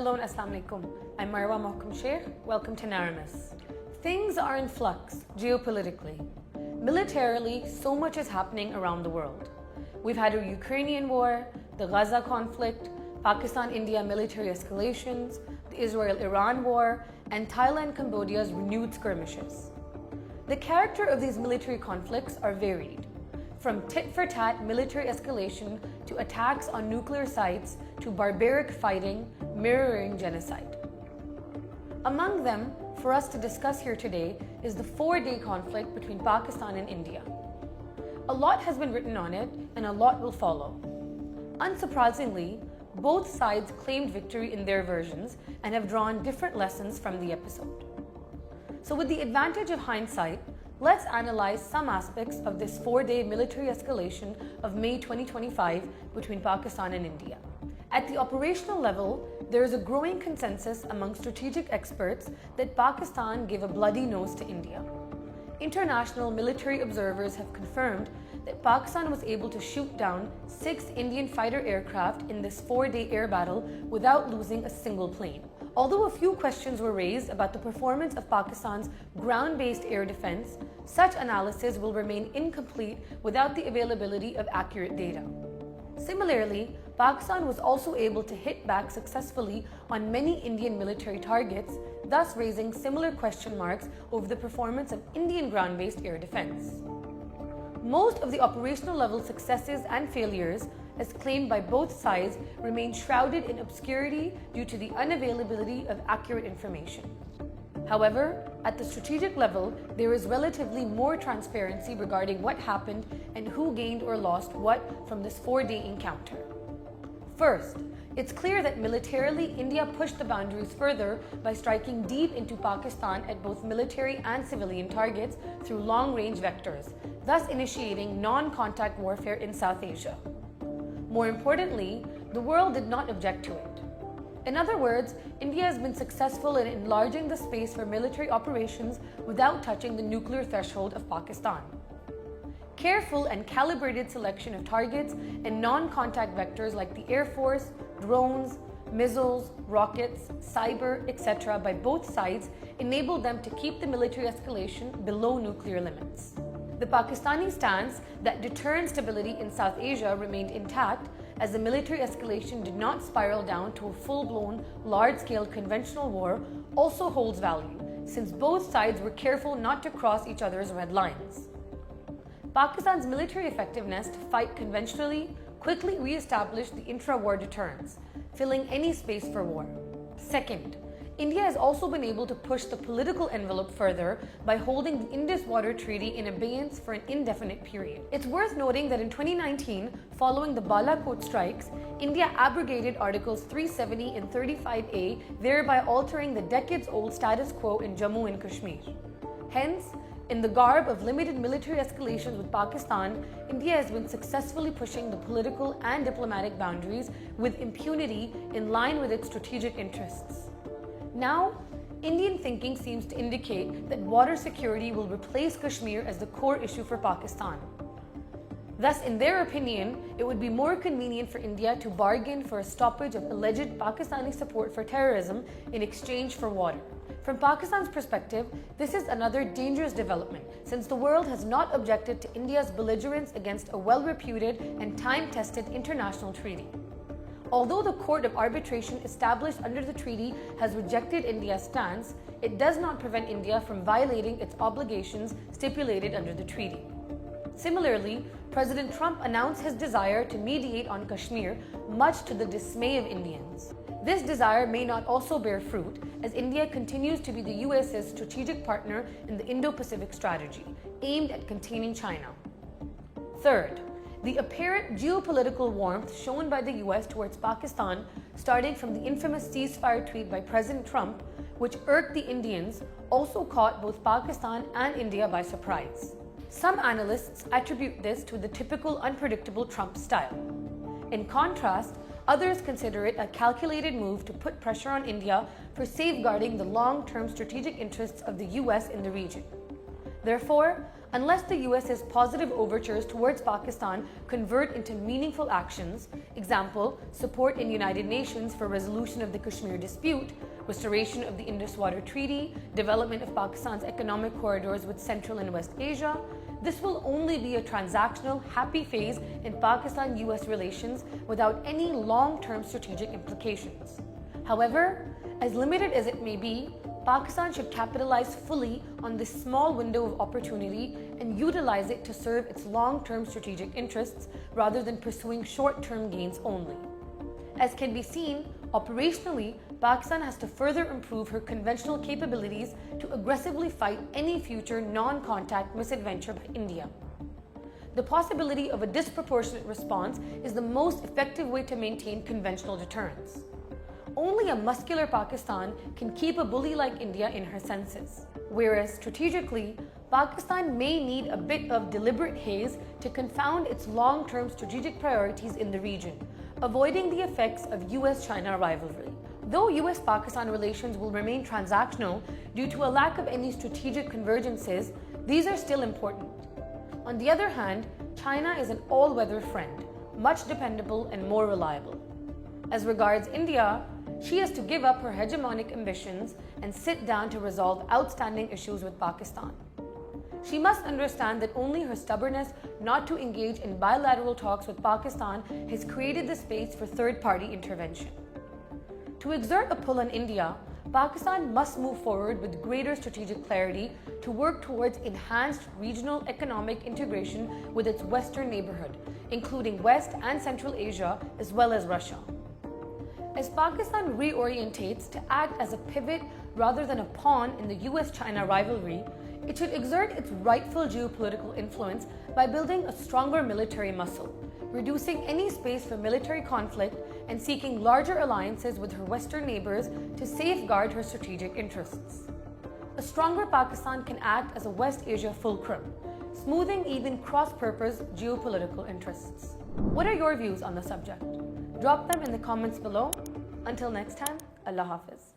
Hello and Assalamu Alaikum. I'm Marwa Mohkam Sheikh. Welcome to Naramis. Things are in flux geopolitically. Militarily, so much is happening around the world. We've had a Ukrainian war, the Gaza conflict, Pakistan-India military escalations, the Israel-Iran war, and Thailand-Cambodia's renewed skirmishes. The character of these military conflicts are varied, from tit-for-tat military escalation to attacks on nuclear sites to barbaric fighting mirroring genocide. Among them, for us to discuss here today, is the 4-day conflict between Pakistan and India. A lot has been written on it, and a lot will follow. Unsurprisingly, both sides claimed victory in their versions and have drawn different lessons from the episode. So with the advantage of hindsight, let's analyze some aspects of this 4-day military escalation of May 2025 between Pakistan and India. At the operational level, there is a growing consensus among strategic experts that Pakistan gave a bloody nose to India. International military observers have confirmed that Pakistan was able to shoot down 6 Indian fighter aircraft in this 4-day air battle without losing a single plane. Although a few questions were raised about the performance of Pakistan's ground-based air defense, such analysis will remain incomplete without the availability of accurate data. Similarly, Pakistan was also able to hit back successfully on many Indian military targets, thus raising similar question marks over the performance of Indian ground-based air defense. Most of the operational level successes and failures, as claimed by both sides, remain shrouded in obscurity due to the unavailability of accurate information. However, at the strategic level, there is relatively more transparency regarding what happened and who gained or lost what from this 4-day encounter. First, it's clear that militarily, India pushed the boundaries further by striking deep into Pakistan at both military and civilian targets through long-range vectors, thus initiating non-contact warfare in South Asia. More importantly, the world did not object to it. In other words, India has been successful in enlarging the space for military operations without touching the nuclear threshold of Pakistan. Careful and calibrated selection of targets and non-contact vectors like the Air Force, drones, missiles, rockets, cyber, etc. by both sides enabled them to keep the military escalation below nuclear limits. The Pakistani stance that deterrent stability in South Asia remained intact as the military escalation did not spiral down to a full-blown, large-scale conventional war also holds value, since both sides were careful not to cross each other's red lines. Pakistan's military effectiveness to fight conventionally quickly re-established the intra-war deterrence, filling any space for war. Second, India has also been able to push the political envelope further by holding the Indus Water Treaty in abeyance for an indefinite period. It's worth noting that in 2019, following the Balakot strikes, India abrogated Articles 370 and 35A, thereby altering the decades-old status quo in Jammu and Kashmir. Hence, in the garb of limited military escalations with Pakistan, India has been successfully pushing the political and diplomatic boundaries with impunity in line with its strategic interests. Now, Indian thinking seems to indicate that water security will replace Kashmir as the core issue for Pakistan. Thus, in their opinion, it would be more convenient for India to bargain for a stoppage of alleged Pakistani support for terrorism in exchange for water. From Pakistan's perspective, this is another dangerous development, since the world has not objected to India's belligerence against a well-reputed and time-tested international treaty. Although the Court of Arbitration established under the treaty has rejected India's stance, it does not prevent India from violating its obligations stipulated under the treaty. Similarly, President Trump announced his desire to mediate on Kashmir, much to the dismay of Indians. This desire may not also bear fruit, as India continues to be the US's strategic partner in the Indo-Pacific strategy, aimed at containing China. Third, the apparent geopolitical warmth shown by the US towards Pakistan, starting from the infamous ceasefire tweet by President Trump, which irked the Indians, also caught both Pakistan and India by surprise. Some analysts attribute this to the typical unpredictable Trump style. In contrast, others consider it a calculated move to put pressure on India for safeguarding the long-term strategic interests of the US in the region. Therefore, unless the US's positive overtures towards Pakistan convert into meaningful actions, example, support in United Nations for resolution of the Kashmir dispute, restoration of the Indus Water Treaty, development of Pakistan's economic corridors with Central and West Asia, this will only be a transactional, happy phase in Pakistan-US relations without any long-term strategic implications. However, as limited as it may be, Pakistan should capitalize fully on this small window of opportunity and utilize it to serve its long-term strategic interests rather than pursuing short-term gains only. As can be seen, operationally, Pakistan has to further improve her conventional capabilities to aggressively fight any future non-contact misadventure by India. The possibility of a disproportionate response is the most effective way to maintain conventional deterrence. Only a muscular Pakistan can keep a bully like India in her senses. Whereas strategically, Pakistan may need a bit of deliberate haze to confound its long-term strategic priorities in the region, avoiding the effects of US-China rivalry. Though US-Pakistan relations will remain transactional due to a lack of any strategic convergences, these are still important. On the other hand, China is an all-weather friend, much dependable and more reliable. As regards India, she has to give up her hegemonic ambitions and sit down to resolve outstanding issues with Pakistan. She must understand that only her stubbornness not to engage in bilateral talks with Pakistan has created the space for third-party intervention. To exert a pull on India, Pakistan must move forward with greater strategic clarity to work towards enhanced regional economic integration with its Western neighborhood, including West and Central Asia, as well as Russia. As Pakistan reorientates to act as a pivot rather than a pawn in the US-China rivalry, it should exert its rightful geopolitical influence by building a stronger military muscle, reducing any space for military conflict and seeking larger alliances with her Western neighbors to safeguard her strategic interests. A stronger Pakistan can act as a West Asia fulcrum, smoothing even cross-purpose geopolitical interests. What are your views on the subject? Drop them in the comments below. Until next time, Allah Hafiz.